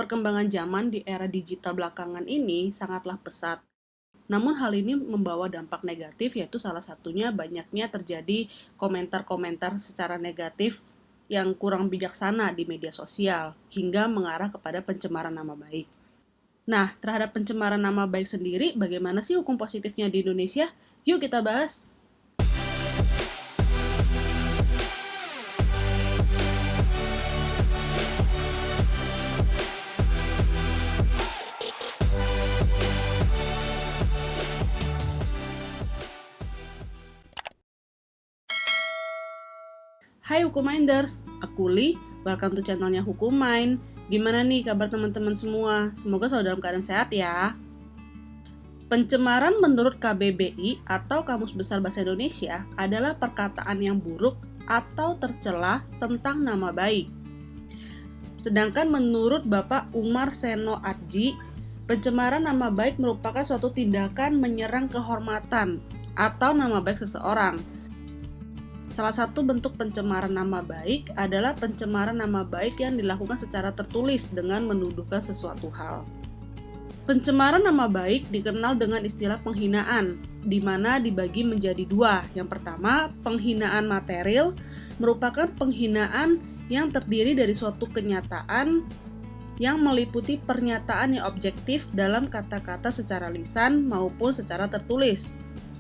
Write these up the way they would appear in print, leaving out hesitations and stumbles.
perkembangan zaman di era digital belakangan ini sangatlah pesat. Namun hal ini membawa dampak negatif, yaitu salah satunya banyaknya terjadi komentar-komentar secara negatif yang kurang bijaksana di media sosial hingga mengarah kepada pencemaran nama baik. Nah, terhadap pencemaran nama baik sendiri, bagaimana sih hukum positifnya di Indonesia? Yuk kita bahas. Hai Hukum Minders, aku Li, welcome to channelnya Hukum Mind. Gimana nih kabar teman-teman semua? Semoga selalu dalam keadaan sehat ya. Pencemaran menurut KBBI atau Kamus Besar Bahasa Indonesia adalah perkataan yang buruk atau tercela tentang nama baik. Sedangkan menurut Bapak Umar Seno Adji, pencemaran nama baik merupakan suatu tindakan menyerang kehormatan atau nama baik seseorang. Salah satu bentuk pencemaran nama baik adalah pencemaran nama baik yang dilakukan secara tertulis dengan menuduhkan sesuatu hal. Pencemaran nama baik dikenal dengan istilah penghinaan, di mana dibagi menjadi dua. Yang pertama, penghinaan material merupakan penghinaan yang terdiri dari suatu kenyataan yang meliputi pernyataan yang objektif dalam kata-kata secara lisan maupun secara tertulis.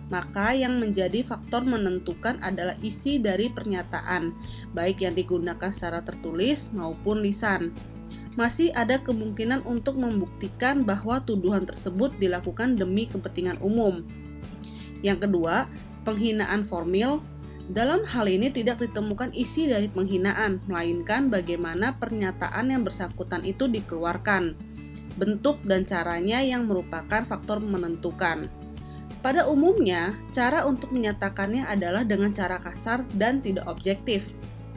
Maka yang menjadi faktor menentukan adalah isi dari pernyataan, baik yang digunakan secara tertulis maupun lisan. Masih ada kemungkinan untuk membuktikan bahwa tuduhan tersebut dilakukan demi kepentingan umum. Yang kedua, penghinaan formil. Dalam hal ini tidak ditemukan isi dari penghinaan, melainkan bagaimana pernyataan yang bersangkutan itu dikeluarkan. Bentuk dan caranya yang merupakan faktor menentukan. Pada umumnya, cara untuk menyatakannya adalah dengan cara kasar dan tidak objektif.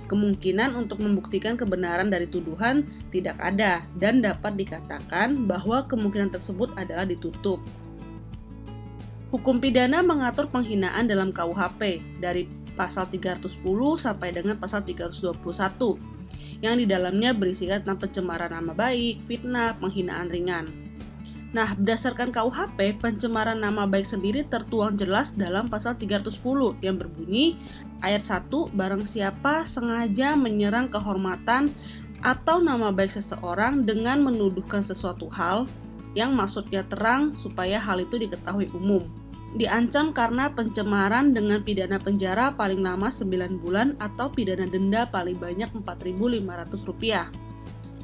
Kemungkinan untuk membuktikan kebenaran dari tuduhan tidak ada dan dapat dikatakan bahwa kemungkinan tersebut adalah ditutup. Hukum pidana mengatur penghinaan dalam KUHP dari pasal 310 sampai dengan pasal 321 yang di dalamnya berisikan tentang pencemaran nama baik, fitnah, penghinaan ringan. Nah, berdasarkan KUHP, pencemaran nama baik sendiri tertuang jelas dalam pasal 310 yang berbunyi, ayat 1, barang siapa sengaja menyerang kehormatan atau nama baik seseorang dengan menuduhkan sesuatu hal yang maksudnya terang supaya hal itu diketahui umum. Diancam karena pencemaran dengan pidana penjara paling lama 9 bulan atau pidana denda paling banyak Rp4.500.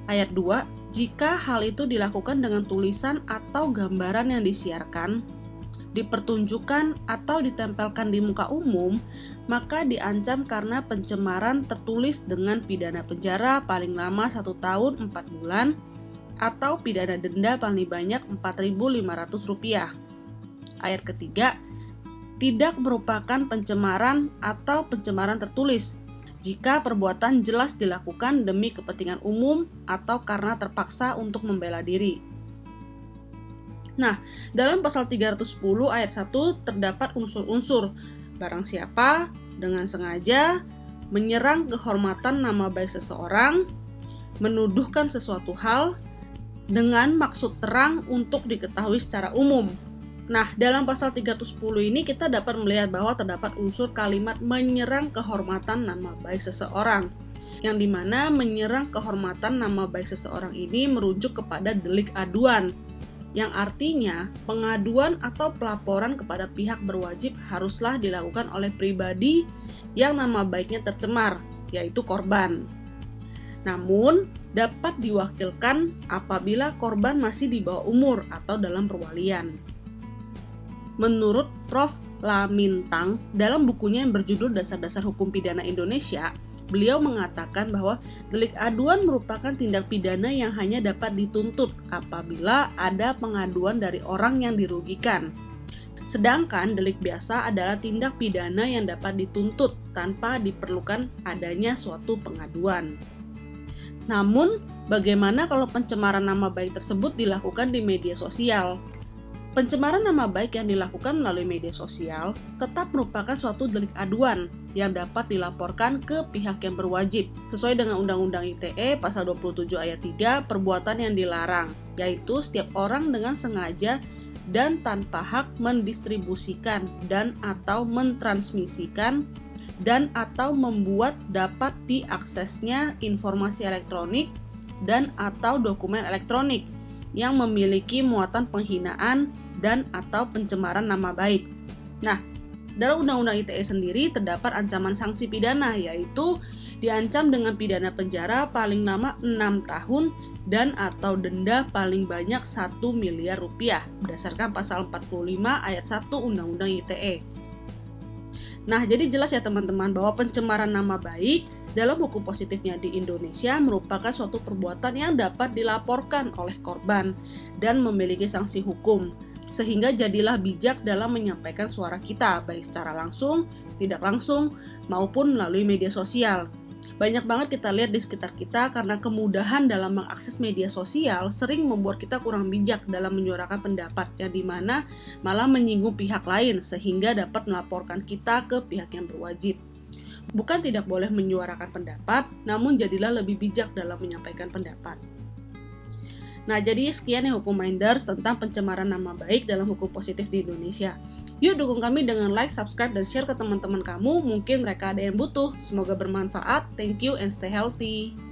Ayat 2, jika hal itu dilakukan dengan tulisan atau gambaran yang disiarkan, dipertunjukkan atau ditempelkan di muka umum, maka diancam karena pencemaran tertulis dengan pidana penjara paling lama 1 tahun 4 bulan atau pidana denda paling banyak Rp4.500. Ayat ketiga, tidak merupakan pencemaran atau pencemaran tertulis jika perbuatan jelas dilakukan demi kepentingan umum atau karena terpaksa untuk membela diri. Nah, dalam pasal 310 ayat 1 terdapat unsur-unsur barang siapa dengan sengaja menyerang kehormatan nama baik seseorang, menuduhkan sesuatu hal dengan maksud terang untuk diketahui secara umum. Nah, dalam pasal 310 ini kita dapat melihat bahwa terdapat unsur kalimat menyerang kehormatan nama baik seseorang, yang dimana menyerang kehormatan nama baik seseorang ini merujuk kepada delik aduan, yang artinya pengaduan atau pelaporan kepada pihak berwajib haruslah dilakukan oleh pribadi yang nama baiknya tercemar, yaitu korban. Namun, dapat diwakilkan apabila korban masih di bawah umur atau dalam perwalian. Menurut Prof. Lamintang, dalam bukunya yang berjudul Dasar-Dasar Hukum Pidana Indonesia, beliau mengatakan bahwa delik aduan merupakan tindak pidana yang hanya dapat dituntut apabila ada pengaduan dari orang yang dirugikan. Sedangkan delik biasa adalah tindak pidana yang dapat dituntut tanpa diperlukan adanya suatu pengaduan. Namun, bagaimana kalau pencemaran nama baik tersebut dilakukan di media sosial? Pencemaran nama baik yang dilakukan melalui media sosial tetap merupakan suatu delik aduan yang dapat dilaporkan ke pihak yang berwajib. Sesuai dengan Undang-Undang ITE pasal 27 ayat 3, perbuatan yang dilarang, yaitu setiap orang dengan sengaja dan tanpa hak mendistribusikan dan atau mentransmisikan dan atau membuat dapat diaksesnya informasi elektronik dan atau dokumen elektronik yang memiliki muatan penghinaan dan atau pencemaran nama baik. Nah, dalam Undang-Undang ITE sendiri terdapat ancaman sanksi pidana, yaitu diancam dengan pidana penjara paling lama 6 tahun dan atau denda paling banyak 1 miliar rupiah berdasarkan pasal 45 ayat 1 Undang-Undang ITE. Nah, jadi jelas ya teman-teman bahwa pencemaran nama baik dalam hukum positifnya di Indonesia merupakan suatu perbuatan yang dapat dilaporkan oleh korban dan memiliki sanksi hukum. Sehingga jadilah bijak dalam menyampaikan suara kita, baik secara langsung, tidak langsung, maupun melalui media sosial. Banyak banget kita lihat di sekitar kita karena kemudahan dalam mengakses media sosial sering membuat kita kurang bijak dalam menyuarakan pendapat yang dimana malah menyinggung pihak lain sehingga dapat melaporkan kita ke pihak yang berwajib. Bukan tidak boleh menyuarakan pendapat, namun jadilah lebih bijak dalam menyampaikan pendapat. Nah, jadi sekian ya Hukum Minders tentang pencemaran nama baik dalam hukum positif di Indonesia. Yuk dukung kami dengan like, subscribe, dan share ke teman-teman kamu. Mungkin mereka ada yang butuh. Semoga bermanfaat. Thank you and stay healthy.